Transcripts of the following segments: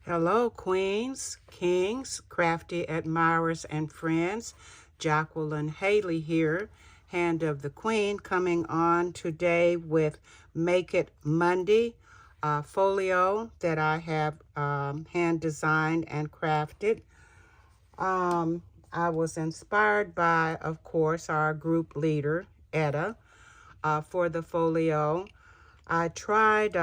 Hello, queens, kings, crafty admirers, and friends. Jacqueline Haley here, Hand of the Queen, coming on today with Make It Monday folio that I have hand designed and crafted. I was inspired by, of course, our group leader, Etta, for the folio. I tried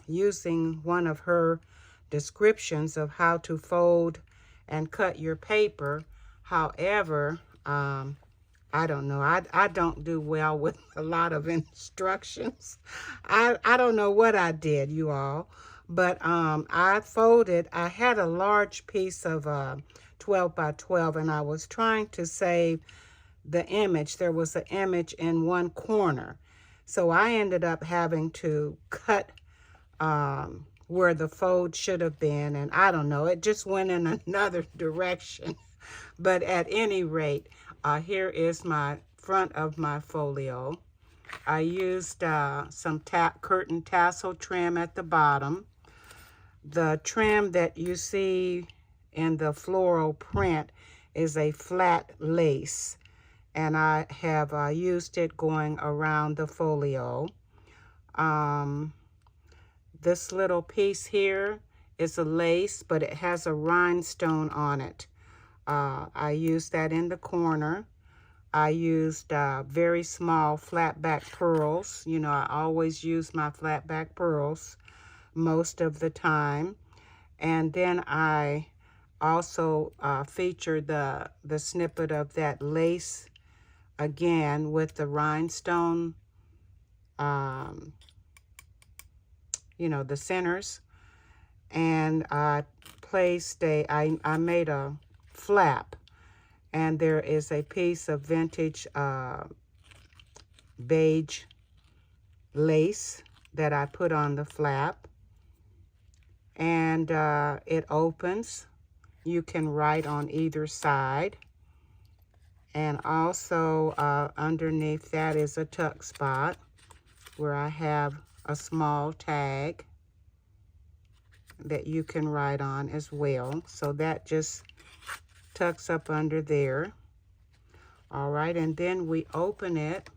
using one of her descriptions of how to fold and cut your paper. However, I don't know. I don't do well with a lot of instructions. I don't know what I did, you all. But I had a large piece of 12 by 12, and I was trying to save the image. There was an image in one corner. So I ended up having to cut where the fold should have been. And I don't know, it just went in another direction. But at any rate, here is my front of my folio. I used some curtain tassel trim at the bottom. The trim that you see in the floral print is a flat lace, and I have used it going around the folio. This little piece here is a lace, but it has a rhinestone on it. I used that in the corner. I used very small flat back pearls. You know, I always use my flat back pearls most of the time. And then I also featured the snippet of that lace again with the rhinestone, you know, the centers. And I I made a flap, and there is a piece of vintage beige lace that I put on the flap, and it opens. You can write on either side, and also underneath that is a tuck spot where I have a small tag that you can write on as well. So that just tucks up under there. All right, and then we open it.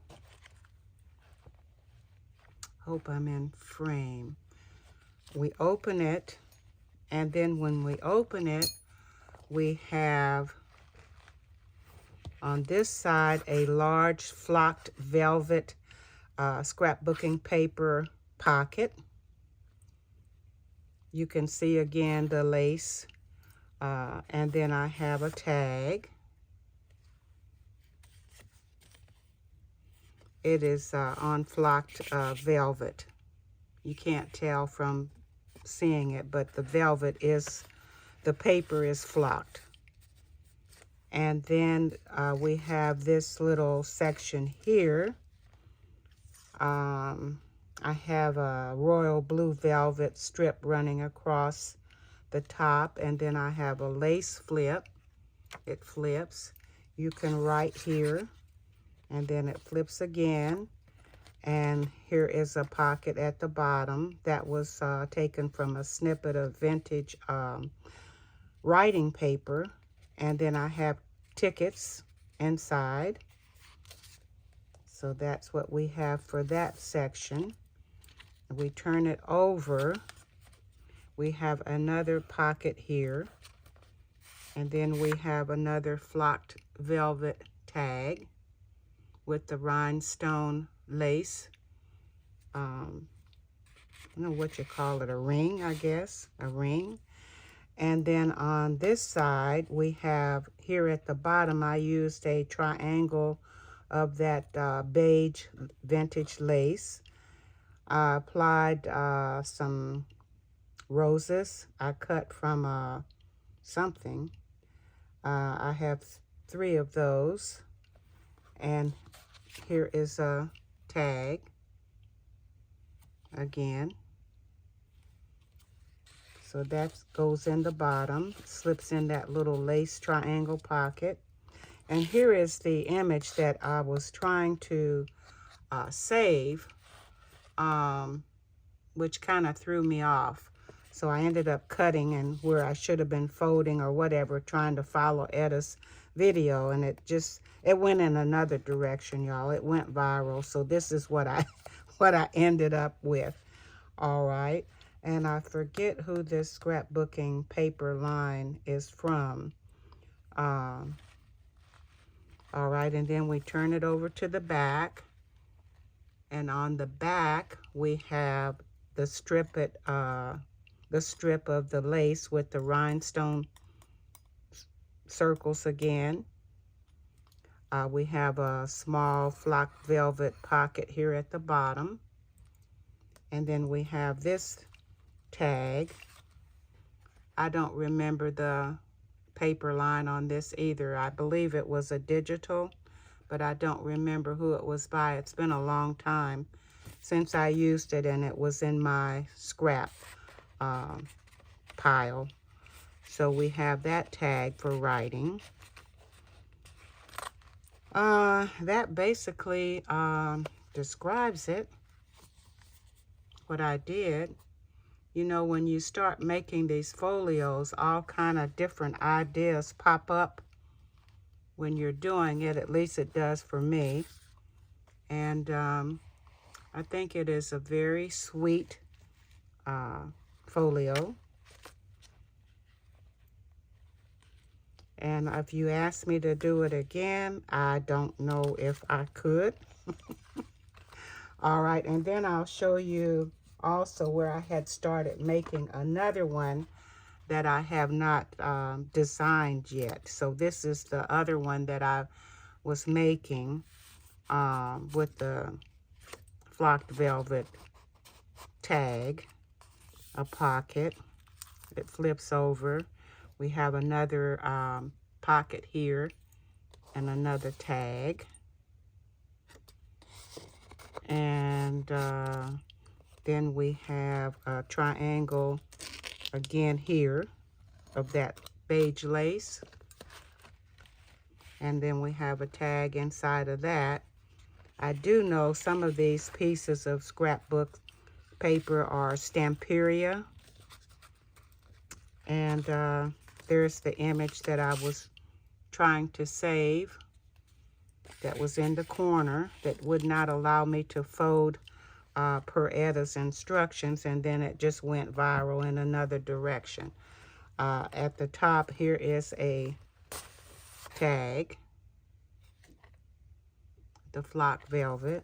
Hope I'm in frame. We open it, and then when we open it, we have on this side a large flocked velvet scrapbooking paper pocket. You can see again the lace, and then I have a tag. It is on flocked velvet. You can't tell from seeing it, but the paper is flocked. And then we have this little section here. I have a royal blue velvet strip running across the top, and then I have a lace flip. It flips. You can write here, and then it flips again. And here is a pocket at the bottom that was taken from a snippet of vintage writing paper. And then I have tickets inside. So that's what we have for that section. We turn it over. We have another pocket here. And then we have another flocked velvet tag with the rhinestone lace. I don't know what you call it, a ring, I guess, a ring. And then on this side, we have here at the bottom, I used a triangle of that beige vintage lace. I applied some roses I cut from something. I have 3 of those. And here is a tag again. So that goes in the bottom, slips in that little lace triangle pocket. And here is the image that I was trying to save, which kind of threw me off. So I ended up cutting and where I should have been folding or whatever, trying to follow Etta's video, and it went in another direction, y'all. It went viral. So this is what I what I ended up with. All right. And I forget who this scrapbooking paper line is from. All right, and then we turn it over to the back. And on the back, we have the strip of the lace with the rhinestone circles again. We have a small flock velvet pocket here at the bottom. And then we have this tag. I don't remember the paper line on this either. I believe it was a digital, but I don't remember who it was by. It's been a long time since I used it, and it was in my scrap pile. So we have that tag for writing. That basically describes it, what I did. You know, when you start making these folios, all kind of different ideas pop up when you're doing it. At least it does for me. And I think it is a very sweet folio. And if you ask me to do it again, I don't know if I could. All right, and then I'll show you also where I had started making another one that I have not designed yet. So this is the other one that I was making with the flocked velvet tag, a pocket. It flips over. We have another pocket here and another tag. And then we have a triangle again here of that beige lace. And then we have a tag inside of that. I do know some of these pieces of scrapbook paper are Stamperia. And there's the image that I was trying to save that was in the corner that would not allow me to fold per Etta's instructions, and then it just went viral in another direction. At the top here is a tag, the flock velvet.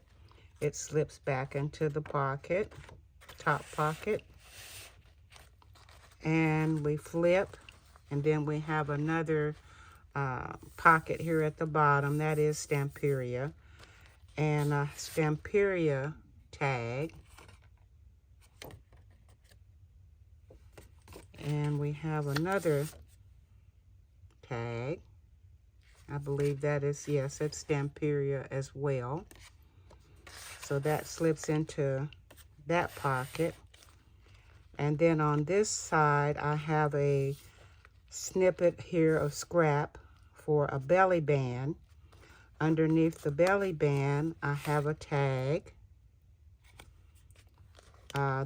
It slips back into the pocket, top pocket, and we flip, and then we have another pocket here at the bottom. That is Stamperia, and a Stamperia tag. And we have another tag. I believe that is, yes, it's Stamperia as well. So that slips into that pocket. And then on this side, I have a snippet here of scrap for a belly band. Underneath the belly band, I have a tag.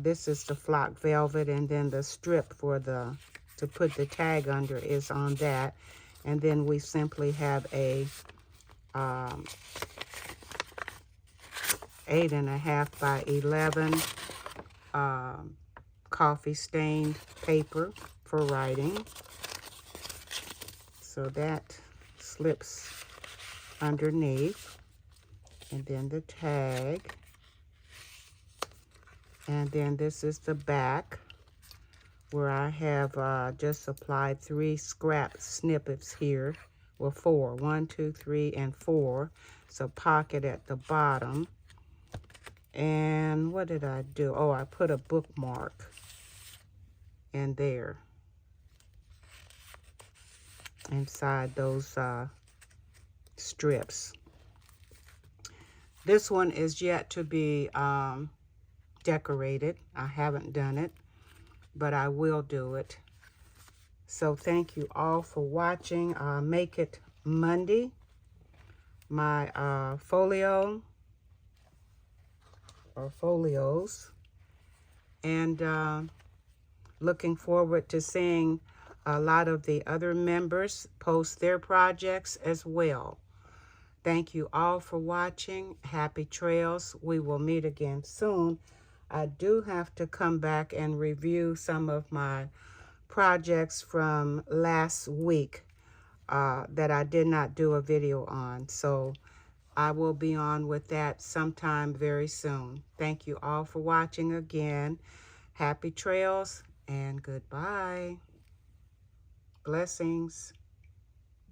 This is the flock velvet, and then the strip for to put the tag under is on that. And then we simply have a 8.5 by 11 coffee stained paper for writing. So that slips underneath, and then the tag. And then this is the back, where I have just applied 3 scrap snippets here. Well, 4. 1, 2, 3, and 4. So pocket at the bottom. And what did I do? Oh, I put a bookmark in there inside those strips. This one is yet to be decorated. I haven't done it, but I will do it. So thank you all for watching. Make it Monday. My folio or folios. And Looking forward to seeing a lot of the other members post their projects as well. Thank you all for watching. Happy trails. We will meet again soon. I do have to come back and review some of my projects from last week that I did not do a video on. So I will be on with that sometime very soon. Thank you all for watching again. Happy trails and goodbye. Blessings.